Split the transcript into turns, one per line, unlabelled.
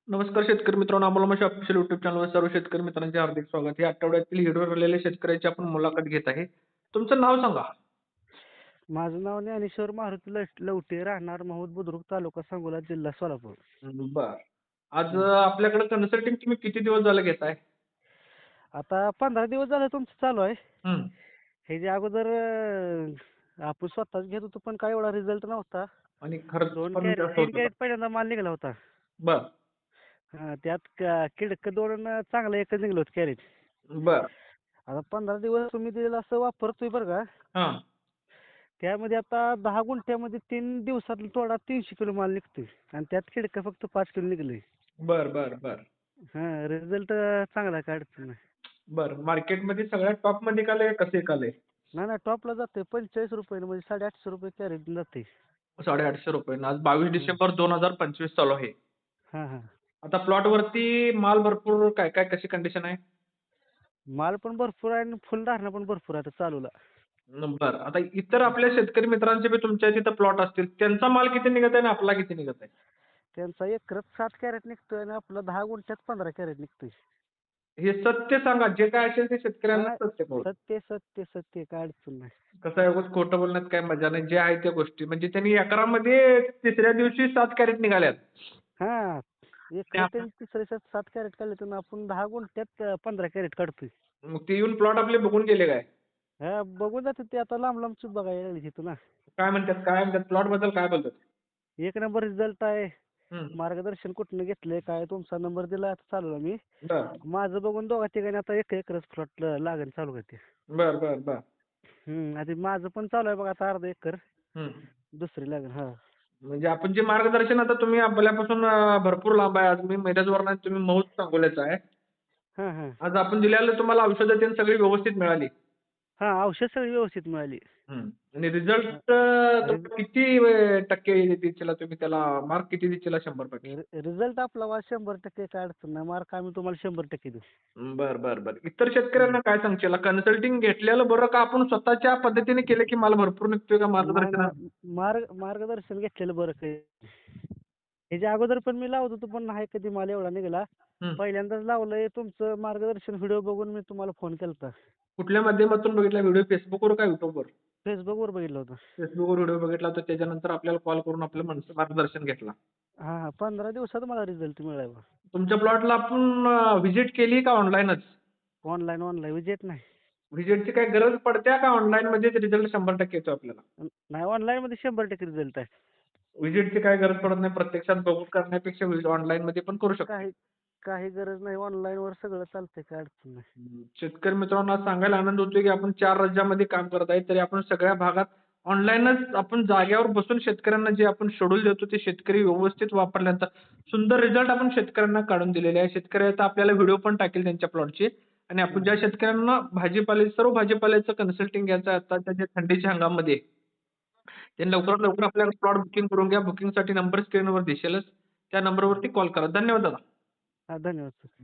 नमस्कार शेतकरी मित्रांनो, अमोल माशी ऑफिशियल युट्यूब चॅनलवर सर्व शेतकरी मित्रांचे हार्दिक स्वागत. या आठवड्यातील हिरवे भरलेल्या शेतकऱ्याची आपण मुलाखत घेत आहे. तुमचं नाव सांगा?
माझं नाव ज्ञानेश्वर मारुती लवटे, राहणार महूद बुद्रुक, तालुका सांगोला, जिल्हा सोलापूर.
बरं. आज
हं.
आपल्याकडे कन्सल्टिंग तुम्ही किती दिवस झाले घेताय?
आता 15 दिवस झाले तुमचं चालू आहे.
हं.
ह्याच्या अगोदर आपण स्वतःच घेत होतो, पण काय एवढा रिझल्ट नव्हता.
आणि खर्च
2
पण
कॅरेट
जास्त
3
होत होता.
कॅरेट पहिल्यांदा माल निघाला होता.
बरं,
हां, त्यात किडकं 2 चांगलं एकच निघलं होतं कॅरेट.
बरं.
आता 15 दिवस तुम्ही दिलेलं असं वापरतोय बरं का.
हां.
त्यामध्ये आता 10 गुंठ्यामध्ये 3 दिवसात तोडा 300 किलो माल निघतोय आणि त्यात किडकं फक्त 5 किलो निघलंय.
बरं, बरं, बरं.
हां, रिझल्ट चांगला आहे, काय अडचण नाही.
बरं. मार्केटमध्ये सगळ्यात टॉपमध्ये का कसे का
नाही, नाही टॉपला जाते ₹45 म्हणजे ₹850 कॅरेट जाते.
₹850 आज 22
हां,
डिसेंबर 2025 चालू आहे.
हां, हां.
आता प्लॉटवरती माल भरपूर काय कशी कंडिशन आहे?
माल पण भरपूर आहे आणि फुलधारणा पण भरपूर आहे आता चालूला.
बरं. आता इतर आपल्या शेतकरी मित्रांचे बी तुमच्या तिथं प्लॉट असतील. त्यांचा माल किती निघत आहे आणि आपला किती निघत आहे?
त्यांचा एकरात 7 कॅरेट निघतोय आणि आपला 10 गुंठ्यात 15 कॅरेट निघतोय.
हे सत्य सांगा. जे काय असेल ते
नाही,
शेतकऱ्यांना
नाही.
सत्य कळू.
सत्य, सत्य, सत्य काय अडचण नाही.
कसं आहे उगाच खोटं बोलण्यात काही मजा नाही. जे आहे त्या गोष्टी म्हणजे त्यांनी एकरामध्ये तिसऱ्या दिवशी 7 कॅरेट निघाल्यात.
हां,
आणि
एकरात त्यांनी तिसऱ्याच्यात 7 कॅरेट काढले तर आपण 10 गुंठ्यात 15 कॅरेट काढतोय.
मग ते येऊन प्लॉट आपले बघून गेले काय?
हां, बघून जातात ते आता लांब लांबच बघायला लागले तिथं ना.
काय म्हणतात प्लॉटबद्दल काय बोलतात?
एक नंबर रिझल्ट आहे.
हं.
मार्गदर्शन कुठनं घेतलंय काय तुमचा नंबर दिला आता चालू मी.
बरं.
माझं बघून दोघा तिघांनी आता एकरच प्लॉट लागण चालू करते.
बरं, बरं, बरं.
आधी माझं पण चालू आहे बघा आता अर्धा एकर.
हं.
दुसरी लागेल. हां.
म्हणजे आपण जे मार्गदर्शन आता तुम्ही आपल्यापासून भरपूर लांब आहे. आज मी मिरजवरून आहे. तुम्ही मौज सांगोल्याचा आहे.
हां, हां.
आज आपण दिलेलं तुम्हाला औषधं तेन सगळी व्यवस्थित मिळाली.
हां, औषध सगळी व्यवस्थित मिळाली.
हं. आणि
हां.
रिझल्ट
रिज
तुम्हाला किती टक्के देशील तुम्ही त्याला मार्क किती देशील 100 पैकी?
रिझल्ट आपला वा 100% काय अडचण नाही. मार्क आम्ही तुम्हाला 100% देऊ.
बरं, बरं, बरं. इतर
हं.
शेतकऱ्यांना काय सांगशील? कन्सल्टिंग घेतलेलं बरं का आपण स्वतःच्या पद्धतीने केलं की माल भरपूर निघतोय का
नाही,
मार्गदर्शनानं?
नाही. मार्गदर्शन घेतलेलं बरं काही. ह्याच्या अगोदर पण मी लावत होतो, पण नाही कधी माल एवढा निघाला.
हं.
पहिल्यांदाच लावलंय तुमचं मार्गदर्शन व्हिडिओ बघून मी तुम्हाला फोन केलता.
कुठल्या माध्यमातून बघितला व्हिडिओ Facebookवर का YouTubeवर?
Facebookवर बघितलं होतं.
Facebookवर व्हिडिओ बघितला तर त्याच्यानंतर आपल्याला कॉल करून आपलं मार्गदर्शन घेतला.
हां, हां. 15 दिवसात मला रिझल्ट मिळाला.
तुमच्या प्लॉटला आपण व्हिजिट केली का ऑनलाईनच?
ऑनलाईन विजेत नाही.
व्हिजिटची काही गरज पडते का ऑनलाईनमध्येच रिझल्ट 100% येतो आपल्याला?
नाही ऑनलाईनमध्ये 100% रिझल्ट आहे.
व्हिजिटची काही गरज पडत नाही. प्रत्यक्षात बघून करण्यापेक्षा ऑनलाईनमध्ये पण करू शकतो.
काही काही गरज नाही. ऑनलाईनवर सगळं चालतंय, काय अडचण नाही.
शेतकरी मित्रांनो, आज सांगायला आनंद होतोय की आपण 4 राज्यामध्ये काम करत आहे. तरी आपण सगळ्या भागात ऑनलाईनच आपण जागेवर बसून शेतकऱ्यांना जे आपण शेड्यूल देतो ते शेतकरी व्यवस्थित वापरल्यानंतर सुंदर रिझल्ट आपण शेतकऱ्यांना काढून दिलेले आहे. शेतकरी आता आपल्याला व्हिडिओ पण टाकेल त्यांच्या प्लॉटचे आणि आपण
हं.
ज्या शेतकऱ्यांना सर्व भाजीपाल्याचं कन्सल्टिंग घ्यायचं आहे आत्ताच्या जे थंडीच्या हंगामामध्ये त्यांनी लवकरात लवकर आपल्याला प्लॉट बुकिंग करून घ्या. बुकिंगसाठी नंबर स्क्रीनवर दिसेलच. त्या नंबरवरती कॉल करा. धन्यवाद दादा.
हां, धन्यवाद सर.